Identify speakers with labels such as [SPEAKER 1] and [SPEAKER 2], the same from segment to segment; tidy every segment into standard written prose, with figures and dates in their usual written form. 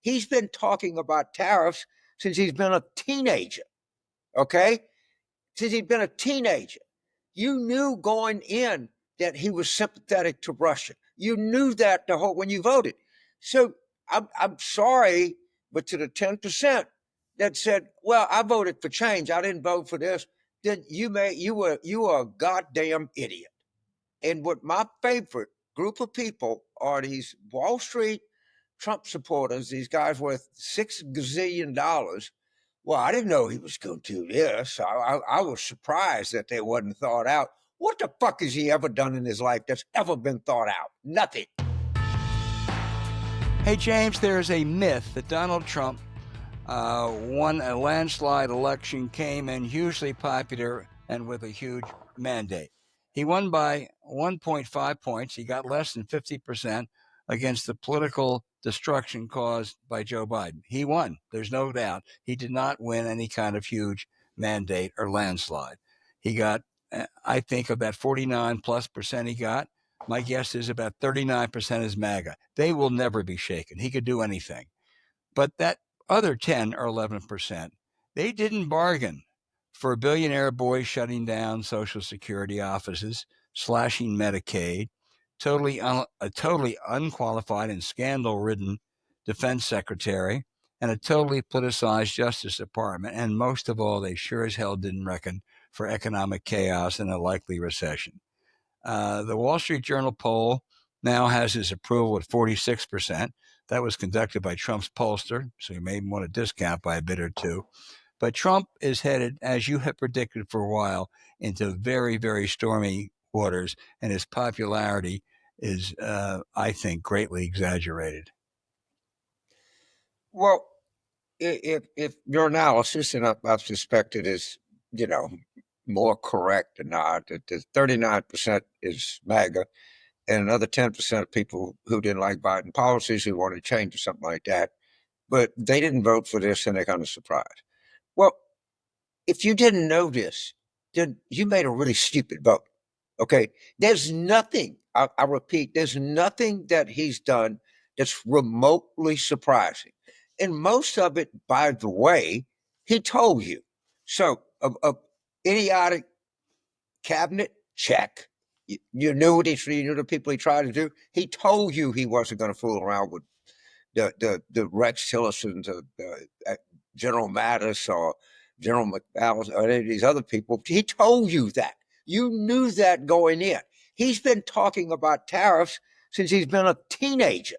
[SPEAKER 1] He's been talking about tariffs since he's been a teenager. Okay? Since he's been a teenager. You knew going in that he was sympathetic to Russia. You knew that when you voted. So I'm sorry, but to the 10% that said, "Well, I voted for change. I didn't vote for this," then you were a goddamn idiot. And what my favorite group of people are these Wall Street Trump supporters, these guys worth $6 gazillion. Well, I didn't know he was going to do this. I was surprised that they wasn't thought out. What the fuck has he ever done in his life that's ever been thought out? Nothing.
[SPEAKER 2] Hey, James, there's a myth that Donald Trump won a landslide election, came in hugely popular and with a huge mandate. He won by 1.5 points. He got less than 50% against the political destruction caused by Joe Biden. He won. There's no doubt. He did not win any kind of huge mandate or landslide. He got, I think, of that 49 plus percent he got. My guess is about 39% is MAGA. They will never be shaken. He could do anything. But that other 10 or 11%, they didn't bargain for billionaire boys shutting down Social Security offices, slashing Medicaid, a totally unqualified and scandal-ridden defense secretary, and a totally politicized Justice Department. And most of all, they sure as hell didn't reckon for economic chaos and a likely recession. The Wall Street Journal poll now has his approval at 46%. That was conducted by Trump's pollster, so you may want to discount by a bit or two. But Trump is headed, as you have predicted for a while, into very, very stormy waters, and his popularity is, I think, greatly exaggerated.
[SPEAKER 1] Well, if your analysis, and I suspect it is, more correct than not, that the 39% is MAGA, and another 10% of people who didn't like Biden policies who wanted to change or something like that, but they didn't vote for this and they're kind of surprised. Well, if you didn't know this, then you made a really stupid vote. Okay. There's nothing, I repeat, there's nothing that he's done that's remotely surprising. And most of it, by the way, he told you. So, a idiotic cabinet, check. You knew what you knew the people he tried to do. He told you he wasn't going to fool around with the Rex Tillersons, General Mattis, or General McDowell, or any of these other people. He told you that. You knew that going in. He's been talking about tariffs since he's been a teenager.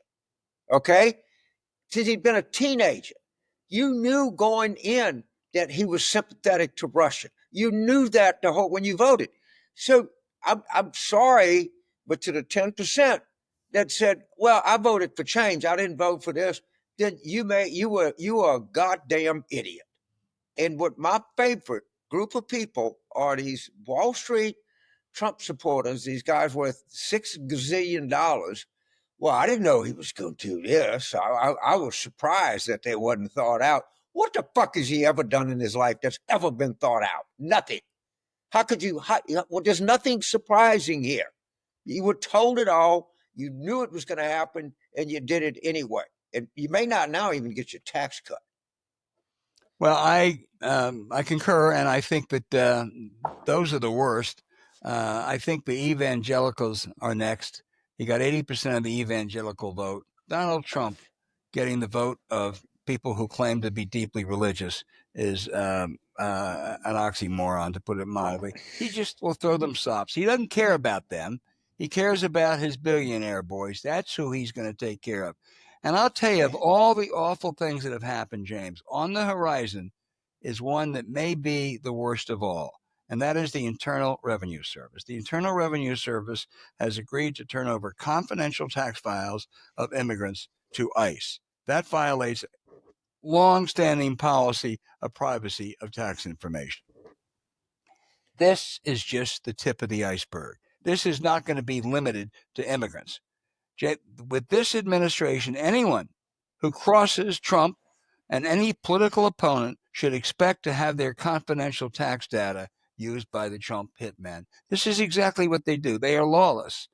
[SPEAKER 1] Okay? Since he's been a teenager. You knew going in that he was sympathetic to Russia. You knew that when you voted. So I'm sorry, but to the 10% that said, "Well, I voted for change. I didn't vote for this," then you were a goddamn idiot. And what my favorite group of people are these Wall Street Trump supporters, these guys worth $6 gazillion. Well, I didn't know he was going to do this. I was surprised that they wasn't thought out. What the fuck has he ever done in his life that's ever been thought out? Nothing. How could you? Well, there's nothing surprising here. You were told it all. You knew it was going to happen, and you did it anyway. And you may not now even get your tax cut.
[SPEAKER 2] Well, I concur, and I think that those are the worst. I think the evangelicals are next. He got 80% of the evangelical vote. Donald Trump getting the vote of people who claim to be deeply religious is an oxymoron, to put it mildly. He just will throw them sops. He doesn't care about them. He cares about his billionaire boys. That's who he's going to take care of. And I'll tell you, of all the awful things that have happened, James, on the horizon is one that may be the worst of all, and that is the Internal Revenue Service. The Internal Revenue Service has agreed to turn over confidential tax files of immigrants to ICE. That violates long-standing policy of privacy of tax information. This is just the tip of the iceberg. This is not going to be limited to immigrants. With this administration, anyone who crosses Trump and any political opponent should expect to have their confidential tax data used by the Trump hitmen. This is exactly what they do. They are lawless.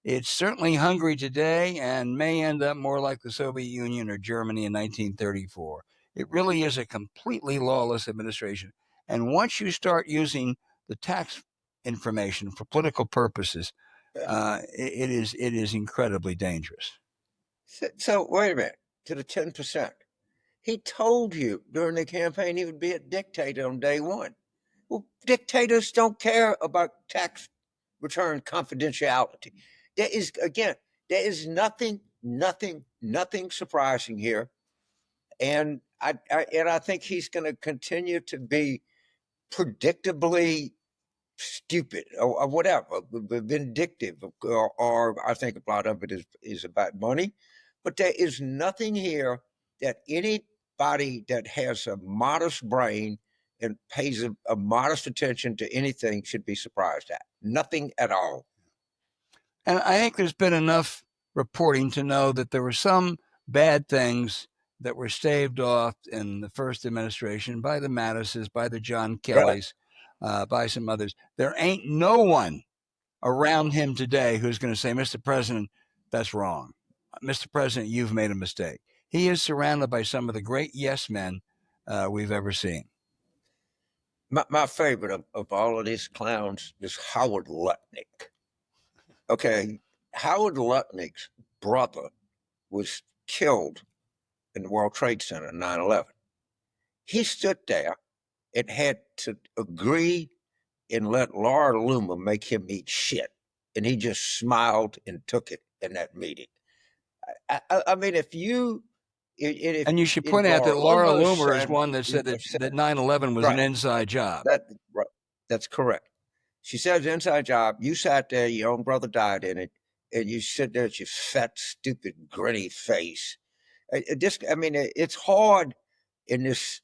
[SPEAKER 2] It's certainly hungry today and may end up more like the Soviet Union or Germany in 1934. It really is a completely lawless administration. And once you start using the tax information for political purposes, it is incredibly dangerous.
[SPEAKER 1] So wait a minute. To the 10%. He told you during the campaign he would be a dictator on day one. Well, dictators don't care about tax return confidentiality. There is, again, there is nothing surprising here. And I think he's going to continue to be predictably stupid or whatever, vindictive, or I think a lot of it is about money. But there is nothing here that anybody that has a modest brain and pays a modest attention to anything should be surprised at. Nothing at all.
[SPEAKER 2] And I think there's been enough reporting to know that there were some bad things that were staved off in the first administration by the Mattises, by the John
[SPEAKER 1] Right.
[SPEAKER 2] Kellys, by some others. There ain't no one around him today who's going to say, Mr. President, that's wrong. Mr. President, you've made a mistake. He is surrounded by some of the great yes men we've ever seen.
[SPEAKER 1] My favorite of all of these clowns is Howard Lutnick. Okay. Howard Lutnick's brother was killed in the World Trade Center in 9/11. He stood there and had to agree and let Laura Loomer make him eat shit. And he just smiled and took it in that meeting. I mean,
[SPEAKER 2] And you should
[SPEAKER 1] if
[SPEAKER 2] point out that
[SPEAKER 1] Laura
[SPEAKER 2] Laura
[SPEAKER 1] Loomer
[SPEAKER 2] Loomer is
[SPEAKER 1] said,
[SPEAKER 2] one that said that 9/11 was an
[SPEAKER 1] right,
[SPEAKER 2] inside job.
[SPEAKER 1] right, that's correct. She says inside job. You sat there, your own brother died in it, and you sit there with your fat, stupid, grinny face. I mean, it's hard in this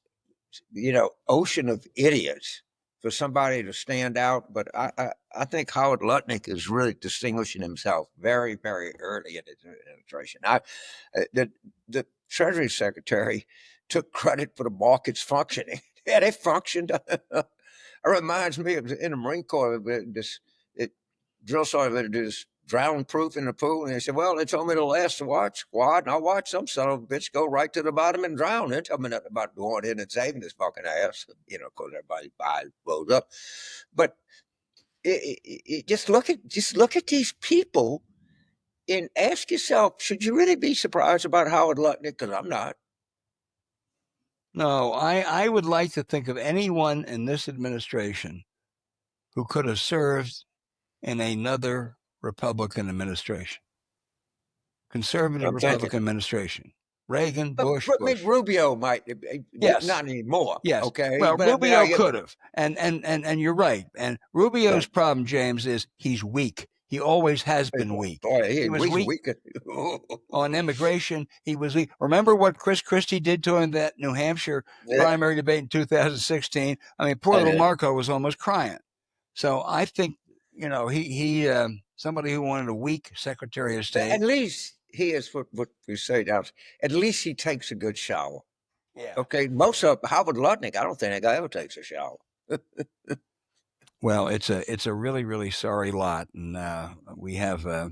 [SPEAKER 1] ocean of idiots for somebody to stand out. But I think Howard Lutnick is really distinguishing himself very, very early in his administration. The Treasury Secretary took credit for the markets functioning. Yeah, they functioned. It reminds me of in the Marine Corps, drill sergeant to do this drown proof in the pool. And they said, well, they told me to last watch squad, and I watched some son of a bitch go right to the bottom and drown. They tell me nothing about going in and saving this fucking ass, because everybody blows up. But just look at these people and ask yourself, should you really be surprised about Howard Lutnick? Because I'm not.
[SPEAKER 2] No, I would like to think of anyone in this administration who could have served in another Republican administration, conservative
[SPEAKER 1] I'm thinking.
[SPEAKER 2] Republican administration. Reagan,
[SPEAKER 1] But
[SPEAKER 2] Bush,
[SPEAKER 1] I mean,
[SPEAKER 2] Bush.
[SPEAKER 1] Rubio might,
[SPEAKER 2] Yes,
[SPEAKER 1] not anymore.
[SPEAKER 2] yes.
[SPEAKER 1] Okay,
[SPEAKER 2] Well,
[SPEAKER 1] but I mean,
[SPEAKER 2] Rubio could have, and you're right. And Rubio's problem, James, is he's weak. He always has been weak.
[SPEAKER 1] boy,
[SPEAKER 2] He was
[SPEAKER 1] he's
[SPEAKER 2] weak
[SPEAKER 1] weak.
[SPEAKER 2] on immigration. He was weak. Remember what Chris Christie did to him in that New Hampshire
[SPEAKER 1] Yeah,
[SPEAKER 2] primary debate in 2016? I mean, poor
[SPEAKER 1] I
[SPEAKER 2] little
[SPEAKER 1] did.
[SPEAKER 2] Marco was almost crying. So I think he somebody who wanted a weak Secretary of State.
[SPEAKER 1] At least he is what we say now. At least he takes a good shower.
[SPEAKER 2] Yeah.
[SPEAKER 1] Okay, most of Howard Lutnick, I don't think that guy ever takes a shower.
[SPEAKER 2] Well, it's a really really sorry lot, and we have a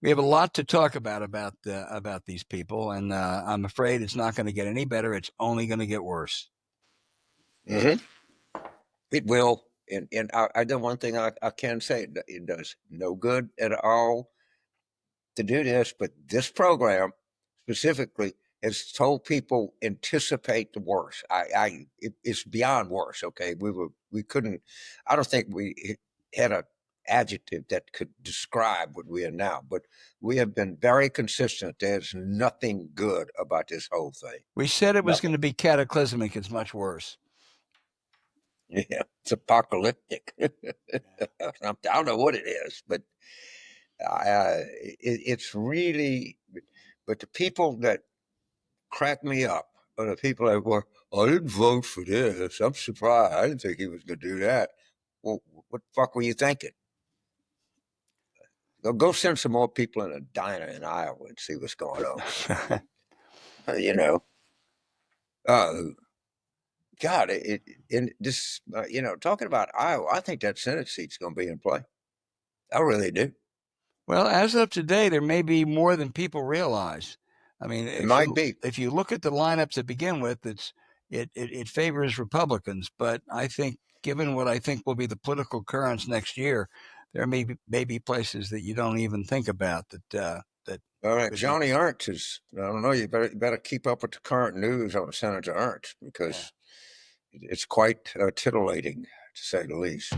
[SPEAKER 2] lot to talk about these people, and I'm afraid it's not going to get any better. It's only going to get worse.
[SPEAKER 1] Mm-hmm. It will, and I the one thing I can say, it does no good at all to do this, but this program specifically has told people anticipate the worst. It's beyond worse. Okay, we couldn't. I don't think we had a adjective that could describe what we are now, but we have been very consistent. There's nothing good about this whole thing.
[SPEAKER 2] We said it was
[SPEAKER 1] Nothing.
[SPEAKER 2] going to be cataclysmic. It's much worse.
[SPEAKER 1] Yeah, it's apocalyptic. I don't know what it is, but it's really. But the people that crack me up are the people that were, I didn't vote for this. I'm surprised. I didn't think he was going to do that. Well, what the fuck were you thinking? Go send some more people in a diner in Iowa and see what's going on. You know, uh, God, in this, talking about Iowa, I think that Senate seat's going to be in play. I really do.
[SPEAKER 2] Well, as of today, there may be more than people realize. I mean,
[SPEAKER 1] It might be.
[SPEAKER 2] if you look at the lineup to begin with, it favors Republicans. But I think, given what I think will be the political currents next year, there may be places that you don't even think about that
[SPEAKER 1] All right,
[SPEAKER 2] could be.
[SPEAKER 1] Johnny Ernst is. I don't know. You better keep up with the current news on Senator Ernst
[SPEAKER 2] Yeah.
[SPEAKER 1] because it's quite titillating, to say the least.